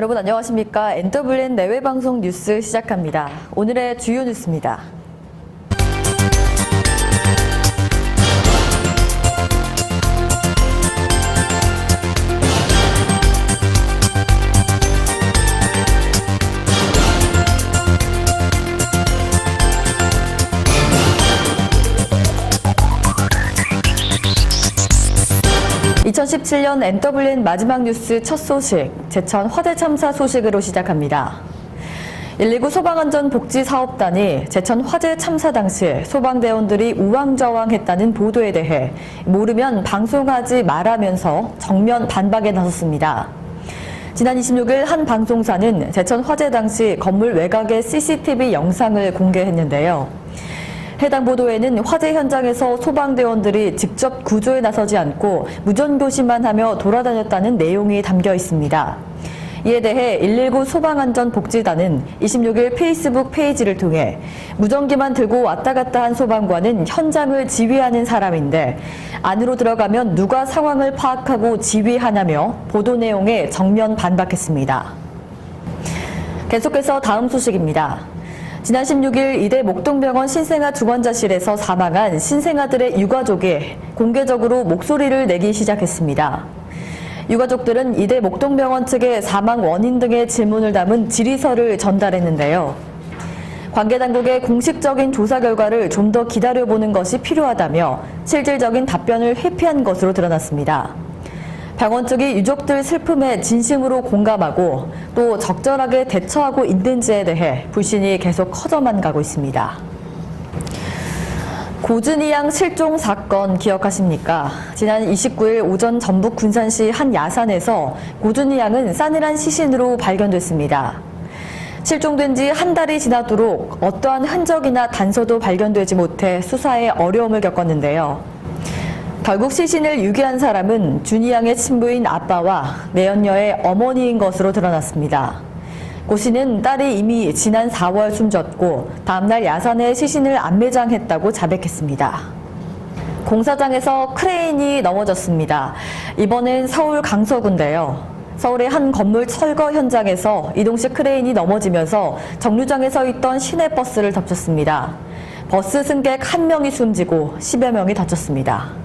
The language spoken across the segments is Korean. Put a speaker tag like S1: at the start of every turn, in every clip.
S1: 여러분 안녕하십니까? NWN 내외방송 뉴스 시작합니다. 오늘의 주요 뉴스입니다. (2017년) NWN 마지막 뉴스 첫 소식, 제천 화재 참사 소식으로 시작합니다. 119 소방안전복지사업단이 제천 화재 참사 당시 소방대원들이 우왕좌왕했다는 보도에 대해 모르면 방송하지 말라면서 정면 반박에 나섰습니다. 지난 26일 한 방송사는 제천 화재 당시 건물 외곽의 CCTV 영상을 공개했는데요. 해당 보도에는 화재 현장에서 소방대원들이 직접 구조에 나서지 않고 무전교시만 하며 돌아다녔다는 내용이 담겨 있습니다. 이에 대해 119 소방안전복지단은 26일 페이스북 페이지를 통해 무전기만 들고 왔다 갔다 한 소방관은 현장을 지휘하는 사람인데 안으로 들어가면 누가 상황을 파악하고 지휘하냐며 보도 내용에 정면 반박했습니다. 계속해서 다음 소식입니다. 지난 16일 이대 목동병원 신생아 중환자실에서 사망한 신생아들의 유가족이 공개적으로 목소리를 내기 시작했습니다. 유가족들은 이대 목동병원 측에 사망 원인 등의 질문을 담은 질의서를 전달했는데요. 관계당국의 공식적인 조사 결과를 좀 더 기다려보는 것이 필요하다며 실질적인 답변을 회피한 것으로 드러났습니다. 병원 측이 유족들 슬픔에 진심으로 공감하고 또 적절하게 대처하고 있는지에 대해 불신이 계속 커져만 가고 있습니다. 고준희 양 실종 사건 기억하십니까? 지난 29일 오전 전북 군산시 한 야산에서 고준희 양은 싸늘한 시신으로 발견됐습니다. 실종된 지 한 달이 지나도록 어떠한 흔적이나 단서도 발견되지 못해 수사에 어려움을 겪었는데요. 결국 시신을 유기한 사람은 준희 양의 친부인 아빠와 내연녀의 어머니인 것으로 드러났습니다. 고 씨는 딸이 이미 지난 4월 숨졌고 다음날 야산에 시신을 안매장했다고 자백했습니다. 공사장에서 크레인이 넘어졌습니다. 이번엔 서울 강서구인데요. 서울의 한 건물 철거 현장에서 이동식 크레인이 넘어지면서 정류장에 서 있던 시내버스를 덮쳤습니다. 버스 승객 1명이 숨지고 10여 명이 다쳤습니다.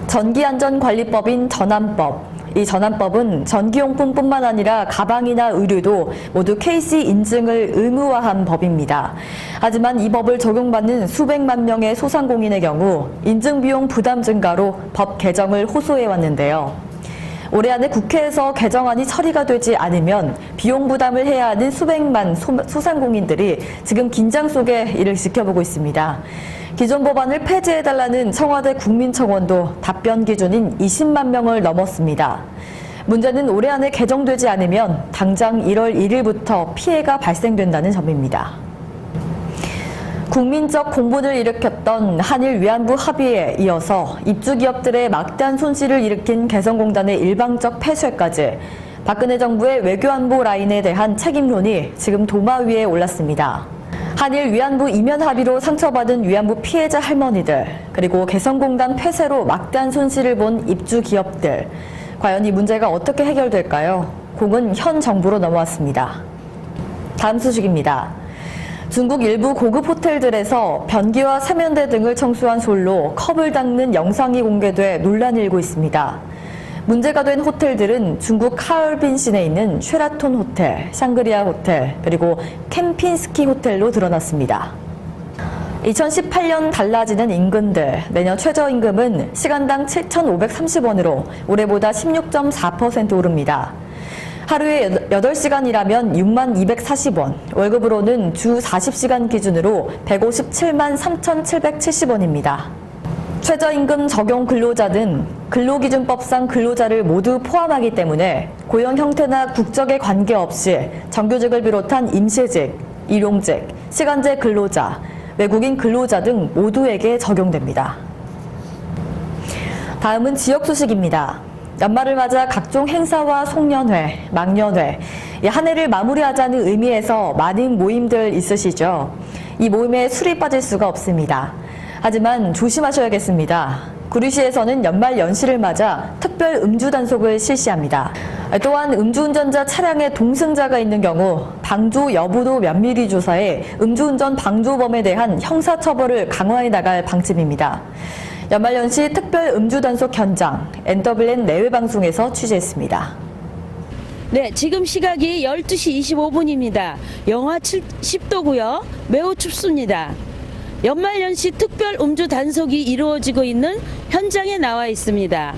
S1: 전기안전관리법인 전안법. 이 전안법은 전기용품뿐만 아니라 가방이나 의류도 모두 KC 인증을 의무화한 법입니다. 하지만 이 법을 적용받는 수백만 명의 소상공인의 경우 인증비용 부담 증가로 법 개정을 호소해왔는데요. 올해 안에 국회에서 개정안이 처리가 되지 않으면 비용 부담을 해야 하는 수백만 소상공인들이 지금 긴장 속에 이를 지켜보고 있습니다. 기존 법안을 폐지해달라는 청와대 국민청원도 답변 기준인 20만 명을 넘었습니다. 문제는 올해 안에 개정되지 않으면 당장 1월 1일부터 피해가 발생된다는 점입니다. 국민적 공분을 일으켰던 한일 위안부 합의에 이어서 입주기업들의 막대한 손실을 일으킨 개성공단의 일방적 폐쇄까지 박근혜 정부의 외교안보 라인에 대한 책임론이 지금 도마 위에 올랐습니다. 한일 위안부 이면 합의로 상처받은 위안부 피해자 할머니들, 그리고 개성공단 폐쇄로 막대한 손실을 본 입주 기업들. 과연 이 문제가 어떻게 해결될까요? 공은 현 정부로 넘어왔습니다. 다음 소식입니다. 중국 일부 고급 호텔들에서 변기와 세면대 등을 청소한 솔로 컵을 닦는 영상이 공개돼 논란이 일고 있습니다. 문제가 된 호텔들은 중국 하얼빈 시내에 있는 쉐라톤 호텔, 샹그리아 호텔, 그리고 캠핀스키 호텔로 드러났습니다. 2018년 달라지는 임금들, 내년 최저임금은 시간당 7,530원으로 올해보다 16.4% 오릅니다. 하루에 8시간 일하면 6만 240원, 월급으로는 주 40시간 기준으로 157만 3,770원입니다. 최저임금 적용 근로자는 근로기준법상 근로자를 모두 포함하기 때문에 고용 형태나 국적에 관계없이 정규직을 비롯한 임시직, 일용직, 시간제 근로자, 외국인 근로자 등 모두에게 적용됩니다. 다음은 지역 소식입니다. 연말을 맞아 각종 행사와 송년회, 막년회, 한 해를 마무리하자는 의미에서 많은 모임들 있으시죠? 이 모임에 술이 빠질 수가 없습니다. 하지만 조심하셔야겠습니다. 구리시에서는 연말 연시를 맞아 특별 음주 단속을 실시합니다. 또한 음주운전자 차량에 동승자가 있는 경우 방조 여부도 면밀히 조사해 음주운전 방조범에 대한 형사처벌을 강화해 나갈 방침입니다. 연말연시 특별 음주단속 현장 NWN 내외방송에서 취재했습니다.
S2: 네, 지금 시각이 12시 25분입니다. 영하 10도고요. 매우 춥습니다. 연말연시 특별 음주 단속이 이루어지고 있는 현장에 나와 있습니다.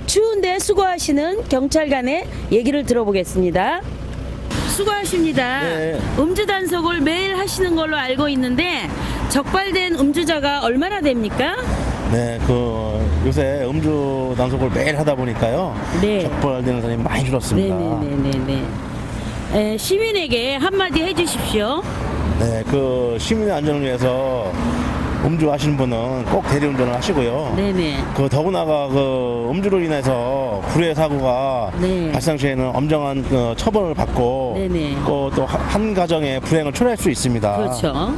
S2: 추운데 수고하시는 경찰관의 얘기를 들어보겠습니다. 수고하십니다.
S3: 네.
S2: 음주 단속을 매일 하시는 걸로 알고 있는데 적발된 음주자가 얼마나 됩니까?
S3: 네, 요새 음주 단속을 매일 하다 보니까요.
S2: 네.
S3: 적발되는 사람이 많이 줄었습니다.
S2: 네네네네네. 시민에게 한마디 해주십시오.
S3: 네, 시민의 안전을 위해서 음주하시는 분은 꼭 대리운전을 하시고요.
S2: 네네.
S3: 더구나가 음주로 인해서 불의 사고가
S2: 네.
S3: 발생 시에는 엄정한 처벌을 받고
S2: 네네.
S3: 또 한 가정의 불행을 초래할 수 있습니다.
S2: 그렇죠.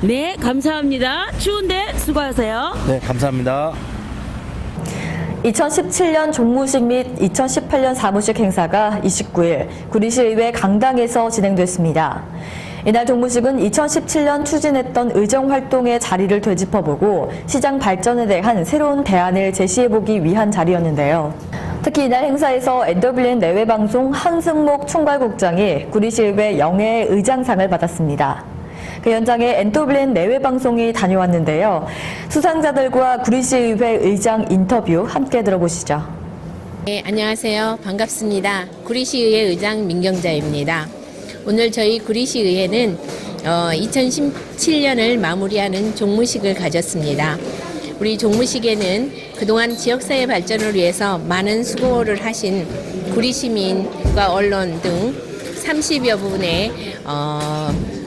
S2: 네, 감사합니다. 추운데 수고하세요.
S3: 네, 감사합니다.
S1: 2017년 종무식 및 2018년 사무식 행사가 29일 구리시의회 강당에서 진행됐습니다. 이날 종무식은 2017년 추진했던 의정활동의 자리를 되짚어보고 시장 발전에 대한 새로운 대안을 제시해보기 위한 자리였는데요. 특히 이날 행사에서 NWN 내외방송 한승목 총괄국장이 구리시의회 영예의 의장상을 받았습니다. 그 현장에 NWN 내외방송이 다녀왔는데요. 수상자들과 구리시의회 의장 인터뷰 함께 들어보시죠.
S4: 네, 안녕하세요. 반갑습니다. 구리시의회 의장 민경자입니다. 오늘 저희 구리시의회는 2017년을 마무리하는 종무식을 가졌습니다. 우리 종무식에는 그동안 지역사회 발전을 위해서 많은 수고를 하신 구리시민과 언론 등 30여 분의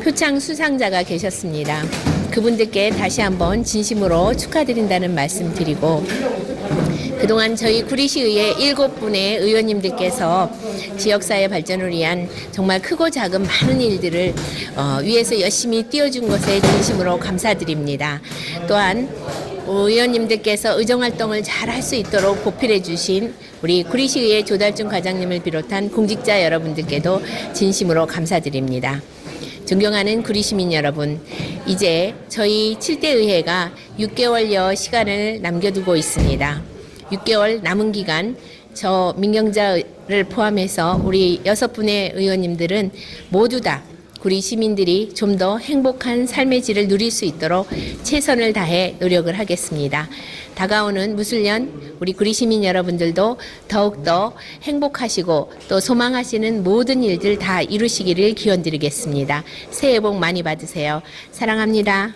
S4: 표창 수상자가 계셨습니다. 그분들께 다시 한번 진심으로 축하드린다는 말씀 드리고, 그동안 저희 구리시의회 7분의 의원님들께서 지역사회 발전을 위한 정말 크고 작은 많은 일들을 위해서 열심히 띄워준 것에 진심으로 감사드립니다. 또한 의원님들께서 의정활동을 잘 할 수 있도록 보필해 주신 우리 구리시의회 조달중 과장님을 비롯한 공직자 여러분들께도 진심으로 감사드립니다. 존경하는 구리시민 여러분, 이제 저희 7대 의회가 6개월여 시간을 남겨두고 있습니다. 6개월 남은 기간 저 민경자를 포함해서 우리 6분의 의원님들은 모두 다 구리 시민들이 좀 더 행복한 삶의 질을 누릴 수 있도록 최선을 다해 노력을 하겠습니다. 다가오는 무술년 우리 구리 시민 여러분들도 더욱더 행복하시고 또 소망하시는 모든 일들 다 이루시기를 기원드리겠습니다. 새해 복 많이 받으세요. 사랑합니다.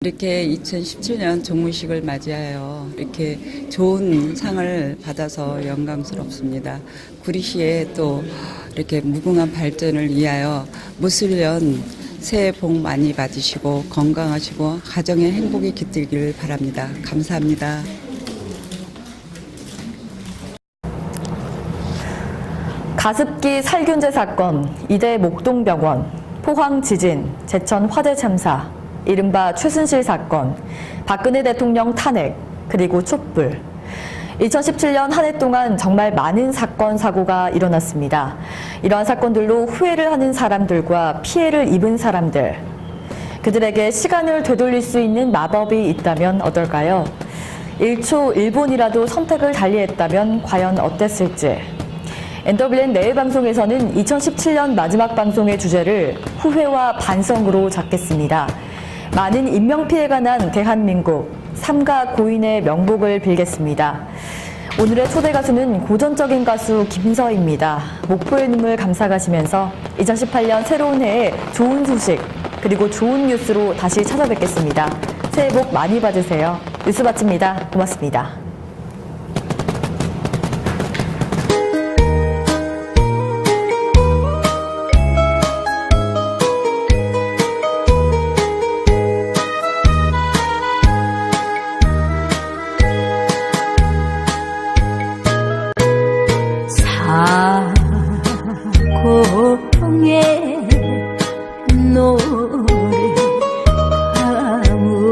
S5: 이렇게 2017년 종무식을 맞이하여 이렇게 좋은 상을 받아서 영광스럽습니다. 구리시에 또 이렇게 무궁한 발전을 위하여 무술년 새해 복 많이 받으시고 건강하시고 가정의 행복이 깃들기를 바랍니다. 감사합니다.
S1: 가습기 살균제 사건, 이대 목동병원, 포항 지진, 제천 화재 참사, 이른바 최순실 사건, 박근혜 대통령 탄핵, 그리고 촛불. 2017년 한 해 동안 정말 많은 사건, 사고가 일어났습니다. 이러한 사건들로 후회를 하는 사람들과 피해를 입은 사람들, 그들에게 시간을 되돌릴 수 있는 마법이 있다면 어떨까요? 1초 1분이라도 선택을 달리했다면 과연 어땠을지. NWN 내외방송에서는 2017년 마지막 방송의 주제를 후회와 반성으로 잡겠습니다. 많은 인명피해가 난 대한민국, 삼가 고인의 명복을 빌겠습니다. 오늘의 초대 가수는 고전적인 가수 김서희입니다. 목포의 눈물 감사가시면서 2018년 새로운 해에 좋은 소식 그리고 좋은 뉴스로 다시 찾아뵙겠습니다. 새해 복 많이 받으세요. 뉴스 마칩니다. 고맙습니다.
S6: 사고의 노래 아무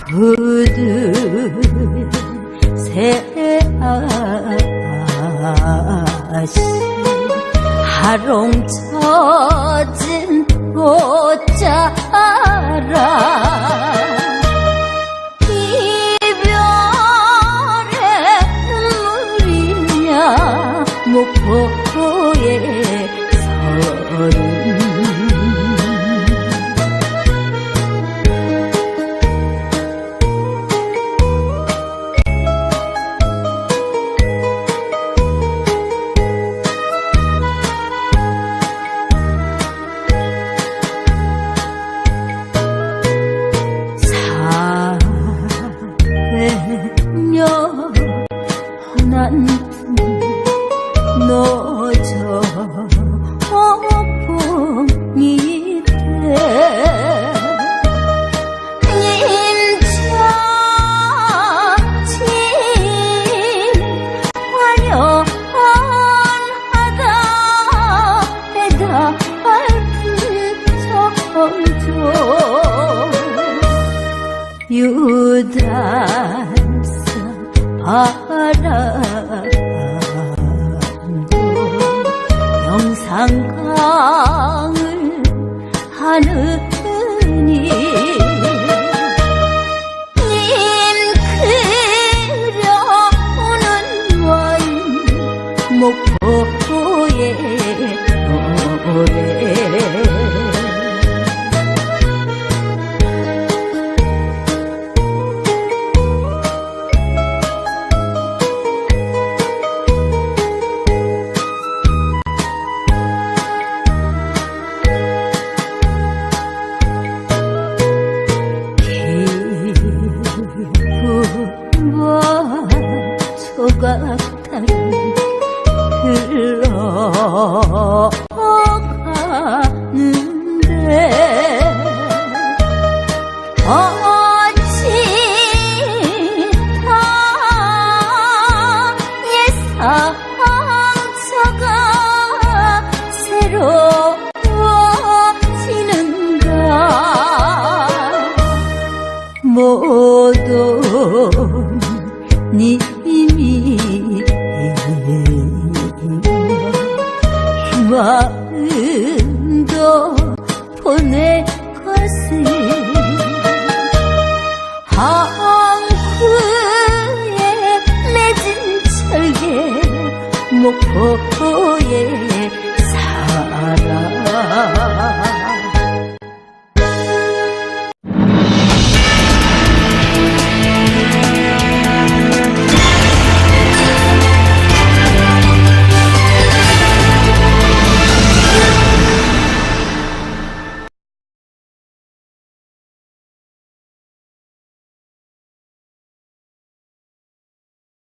S6: 굳은 새아씨 하롱 젖은 꽃자라 이별의 눈물이냐 목포의 서름 난 너저 폭풍이 돼 님처진 화려하다 해달픈 점점 유달사 바람도 영산강을 하느니 님 그려오는 와인 목포의 노래 조각다리 흘러가는데 어찌 나의 상처가 새로워지는가 모두 님이 마음도 보낼 것을